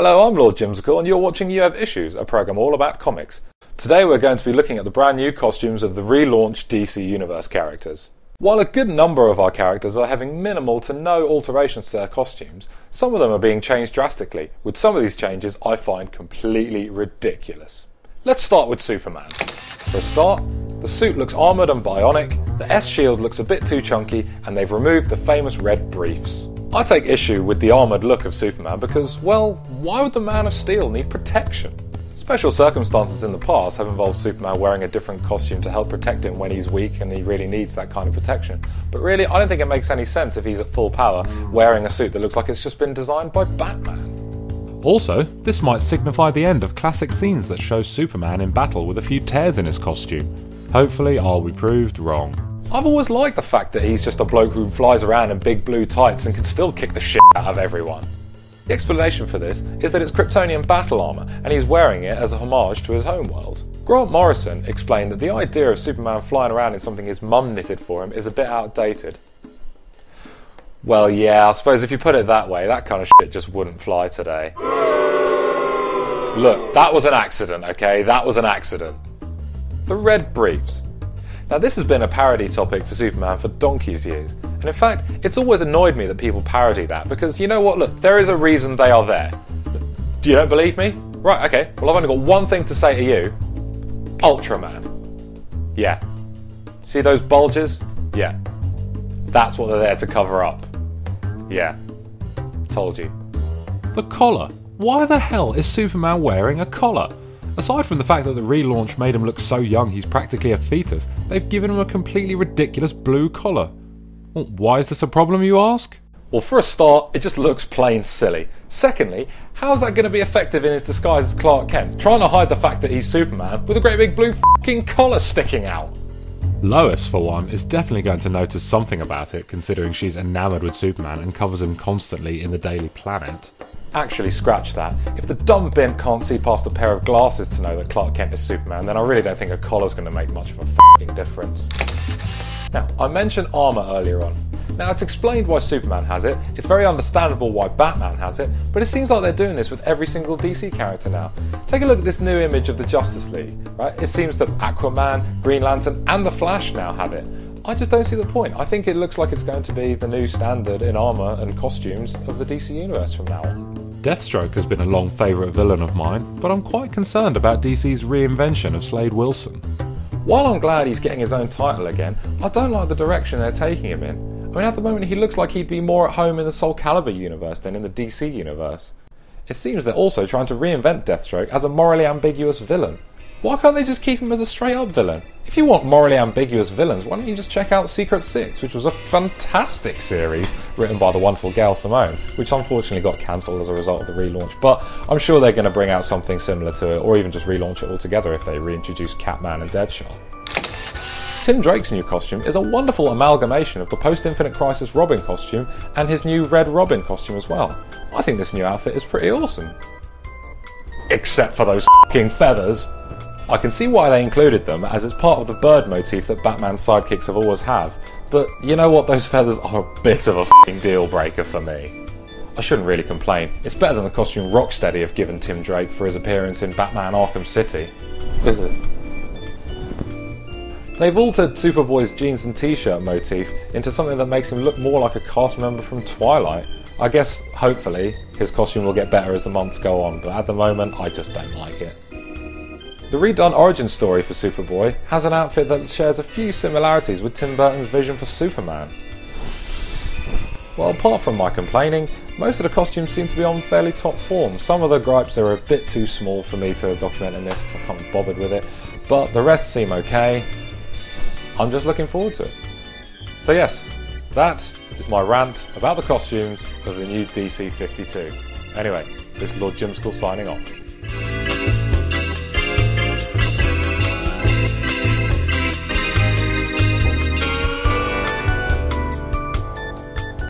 Hello, I'm Lord Jimsicle and you're watching You Have Issues, a programme all about comics. Today we're going to be looking at the brand new costumes of the relaunched DC Universe characters. While a good number of our characters are having minimal to no alterations to their costumes, some of them are being changed drastically, with some of these changes I find completely ridiculous. Let's start with Superman. For a start, the suit looks armoured and bionic, the S-shield looks a bit too chunky, and they've removed the famous red briefs. I take issue with the armoured look of Superman because, well, why would the Man of Steel need protection? Special circumstances in the past have involved Superman wearing a different costume to help protect him when he's weak and he really needs that kind of protection. But really, I don't think it makes any sense if he's at full power wearing a suit that looks like it's just been designed by Batman. Also, this might signify the end of classic scenes that show Superman in battle with a few tears in his costume. Hopefully I'll be proved wrong. I've always liked the fact that he's just a bloke who flies around in big blue tights and can still kick the shit out of everyone. The explanation for this is that it's Kryptonian battle armour and he's wearing it as a homage to his homeworld. Grant Morrison explained that the idea of Superman flying around in something his mum knitted for him is a bit outdated. Well, yeah, I suppose if you put it that way, that kind of shit just wouldn't fly today. Look, that was an accident, okay? That was an accident. The red briefs. Now this has been a parody topic for Superman for donkey's years, and in fact it's always annoyed me that people parody that, because you know what, look, there is a reason they are there. You don't believe me? Right, okay, well I've only got one thing to say to you. Ultraman. Yeah. See those bulges? Yeah. That's what they're there to cover up. Yeah. Told you. The collar. Why the hell is Superman wearing a collar? Aside from the fact that the relaunch made him look so young he's practically a fetus, they've given him a completely ridiculous blue collar. Well, why is this a problem, you ask? Well, for a start, it just looks plain silly. Secondly, how's that going to be effective in his disguise as Clark Kent, trying to hide the fact that he's Superman with a great big blue f***ing collar sticking out? Lois, for one, is definitely going to notice something about it, considering she's enamoured with Superman and covers him constantly in the Daily Planet. Actually, scratch that. If the dumb bimp can't see past a pair of glasses to know that Clark Kent is Superman, then I really don't think a collar's going to make much of a f***ing difference. Now, I mentioned armour earlier on. Now, it's explained why Superman has it, it's very understandable why Batman has it, but it seems like they're doing this with every single DC character now. Take a look at this new image of the Justice League, right? It seems that Aquaman, Green Lantern and the Flash now have it. I just don't see the point. I think it looks like it's going to be the new standard in armour and costumes of the DC Universe from now on. Deathstroke has been a long favourite villain of mine, but I'm quite concerned about DC's reinvention of Slade Wilson. While I'm glad he's getting his own title again, I don't like the direction they're taking him in. I mean, at the moment he looks like he'd be more at home in the Soul Calibur universe than in the DC universe. It seems they're also trying to reinvent Deathstroke as a morally ambiguous villain. Why can't they just keep him as a straight up villain? If you want morally ambiguous villains, why don't you just check out Secret Six, which was a fantastic series written by the wonderful Gail Simone, which unfortunately got cancelled as a result of the relaunch, but I'm sure they're going to bring out something similar to it, or even just relaunch it altogether if they reintroduce Catman and Deadshot. Tim Drake's new costume is a wonderful amalgamation of the post-Infinite Crisis Robin costume and his new Red Robin costume as well. I think this new outfit is pretty awesome. Except for those f***ing feathers. I can see why they included them, as it's part of the bird motif that Batman's sidekicks have always had, but you know what, those feathers are a bit of a f***ing deal breaker for me. I shouldn't really complain, it's better than the costume Rocksteady have given Tim Drake for his appearance in Batman Arkham City. They've altered Superboy's jeans and t-shirt motif into something that makes him look more like a cast member from Twilight. I guess, hopefully, his costume will get better as the months go on, but at the moment, I just don't like it. The redone origin story for Superboy has an outfit that shares a few similarities with Tim Burton's vision for Superman. Well, apart from my complaining, most of the costumes seem to be on fairly top form. Some of the gripes are a bit too small for me to document in this because I can't be bothered with it, but the rest seem okay. I'm just looking forward to it. So yes, that is my rant about the costumes of the new DC 52. Anyway, this is Lord Jimsicle signing off.